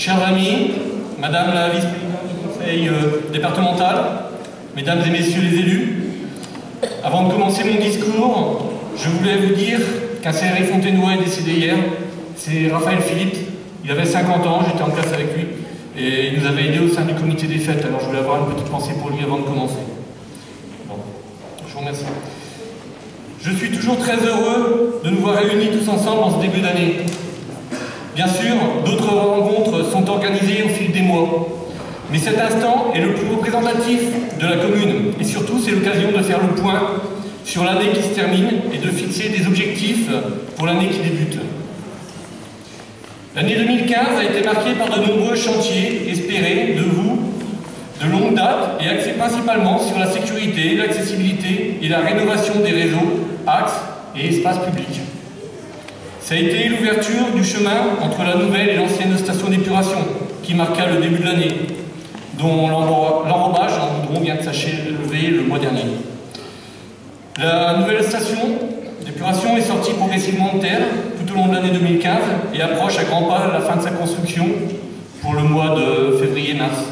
chers amis, Madame la vice-présidente du conseil départemental, Mesdames et Messieurs les élus, avant de commencer mon discours, je voulais vous dire qu'un CRI fontainois est décédé hier. C'est Raphaël Philippe, il avait 50 ans, j'étais en classe avec lui, et il nous avait aidé au sein du comité des fêtes, alors je voulais avoir une petite pensée pour lui avant de commencer. Bon, je vous remercie. Je suis toujours très heureux de nous voir réunis tous ensemble en ce début d'année. Bien sûr, d'autres rencontres sont organisées au fil des mois, mais cet instant est le plus représentatif de la commune, et surtout c'est l'occasion de faire le point sur l'année qui se termine et de fixer des objectifs pour l'année qui débute. L'année 2015 a été marquée par de nombreux chantiers espérés de vous, de longue date, et axés principalement sur la sécurité, l'accessibilité et la rénovation des réseaux, axes et espaces publics. Ça a été l'ouverture du chemin entre la nouvelle et l'ancienne station d'épuration qui marqua le début de l'année, dont l'enrobage en goudron vient de s'achever le mois dernier. La nouvelle station d'épuration est sortie progressivement de terre tout au long de l'année 2015 et approche à grands pas la fin de sa construction pour le mois de février-mars.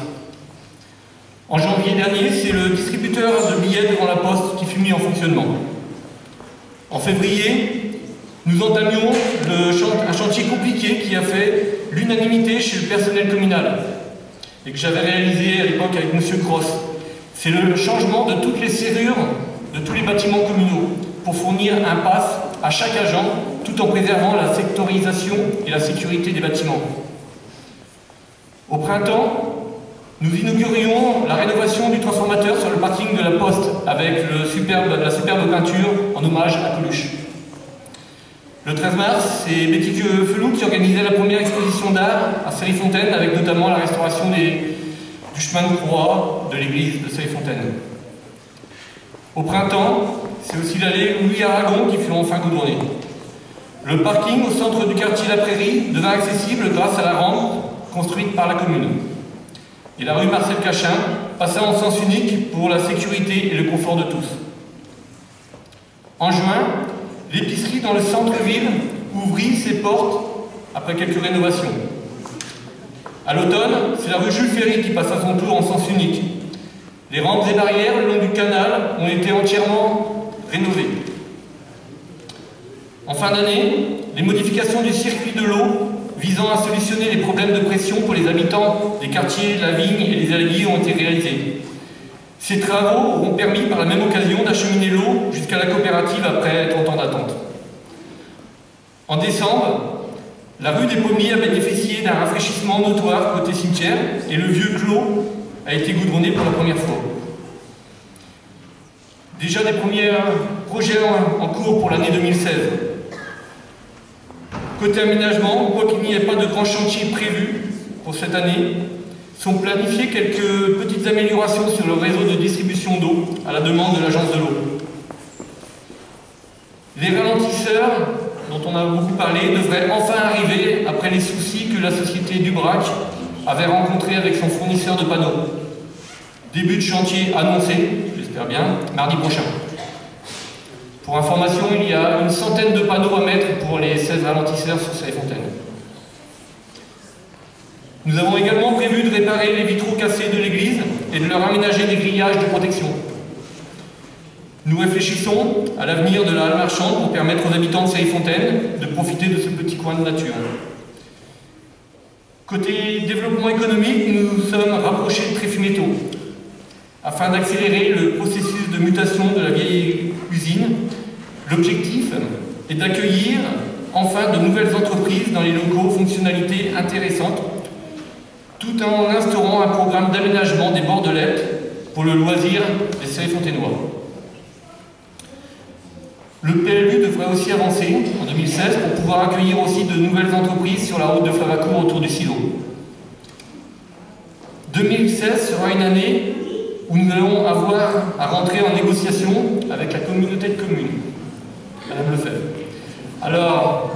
En janvier dernier, c'est le distributeur de billets devant la poste qui fut mis en fonctionnement. En février, nous entamions un chantier compliqué qui a fait l'unanimité chez le personnel communal et que j'avais réalisé à l'époque avec M. Cross. C'est le changement de toutes les serrures de tous les bâtiments communaux pour fournir un pass à chaque agent tout en préservant la sectorisation et la sécurité des bâtiments. Au printemps, nous inaugurions la rénovation du transformateur sur le parking de la Poste avec la superbe peinture en hommage à Coluche. Le 13 mars, c'est Betty Felou qui organisait la première exposition d'art à Série-Fontaine avec notamment la restauration du chemin de croix de l'église de Série-Fontaine. Au printemps, c'est aussi l'allée Louis-Aragon qui fut enfin goudronnée. Le parking au centre du quartier La Prairie devint accessible grâce à la rampe construite par la commune. Et la rue Marcel Cachin passa en sens unique pour la sécurité et le confort de tous. En juin, l'épicerie dans le centre-ville ouvrit ses portes après quelques rénovations. À l'automne, c'est la rue Jules Ferry qui passe à son tour en sens unique. Les rampes et barrières le long du canal ont été entièrement rénovées. En fin d'année, les modifications du circuit de l'eau visant à solutionner les problèmes de pression pour les habitants des quartiers La Vigne et les Alliés ont été réalisés. Ces travaux auront permis par la même occasion d'acheminer l'eau jusqu'à la coopérative après 30 ans d'attente. En décembre, la rue des Pommiers a bénéficié d'un rafraîchissement notoire côté cimetière et le vieux clos a été goudronné pour la première fois. Déjà des premiers projets en cours pour l'année 2016. Côté aménagement, on voit qu'il n'y a pas de grands chantiers prévus pour cette année. Sont planifiées quelques petites améliorations sur le réseau de distribution d'eau à la demande de l'agence de l'eau. Les ralentisseurs, dont on a beaucoup parlé, devraient enfin arriver après les soucis que la société Dubrac avait rencontrés avec son fournisseur de panneaux. Début de chantier annoncé, j'espère bien, mardi prochain. Pour information, il y a une centaine de panneaux à mettre pour les 16 ralentisseurs sur Série-Fontaine. Nous avons également prévu de réparer les vitraux cassés de l'église et de leur aménager des grillages de protection. Nous réfléchissons à l'avenir de la halle marchande pour permettre aux habitants de Série-Fontaine de profiter de ce petit coin de nature. Côté développement économique, nous nous sommes rapprochés de Tréfumétaux afin d'accélérer le processus de mutation de la vieille usine. L'objectif est d'accueillir enfin de nouvelles entreprises dans les locaux, fonctionnalités intéressantes, tout en instaurant un programme d'aménagement des bordelettes pour le loisir des Série-Fontainois. Le PLU devrait aussi avancer en 2016 pour pouvoir accueillir aussi de nouvelles entreprises sur la route de Flavacourt autour du silo. 2016 sera une année où nous allons avoir à rentrer en négociation avec la communauté de communes. Madame Lefebvre. Alors,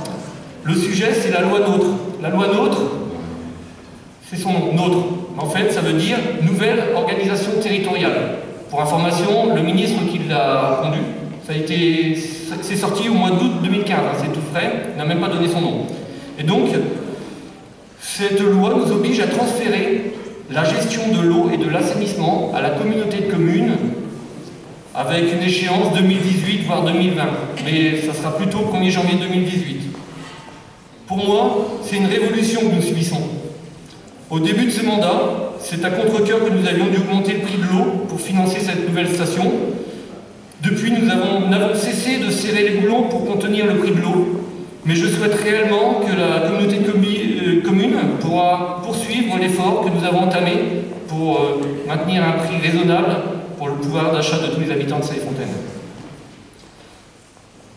le sujet, c'est la loi NOTRe. La loi NOTRe, c'est son nom, NOTRe. En fait, ça veut dire Nouvelle Organisation Territoriale. Pour information, le ministre qui l'a pondu, c'est sorti au mois d'août 2015, hein, c'est tout frais, il n'a même pas donné son nom. Et donc, Cette loi nous oblige à transférer la gestion de l'eau et de l'assainissement à la communauté de communes avec une échéance 2018 voire 2020, mais ça sera plutôt le 1er janvier 2018. Pour moi, c'est une révolution que nous subissons. Au début de ce mandat, c'est à contre-cœur que nous avions dû augmenter le prix de l'eau pour financer cette nouvelle station. Depuis, nous n'avons cessé de serrer les boulons pour contenir le prix de l'eau, mais je souhaite réellement que la communauté de communes pourra poursuivre l'effort que nous avons entamé pour maintenir un prix raisonnable pour le pouvoir d'achat de tous les habitants de Sailly-Fontaine.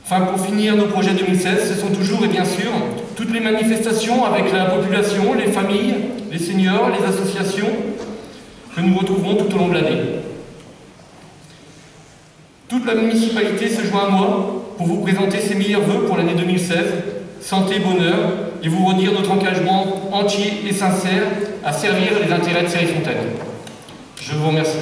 Enfin, pour finir nos projets 2016, ce sont toujours et bien sûr toutes les manifestations avec la population, les familles, les seniors, les associations que nous retrouverons tout au long de l'année. Toute la municipalité se joint à moi pour vous présenter ses meilleurs vœux pour l'année 2016, santé, bonheur, et vous redire notre engagement entier et sincère à servir les intérêts de Sailly-Fontaine. Je vous remercie.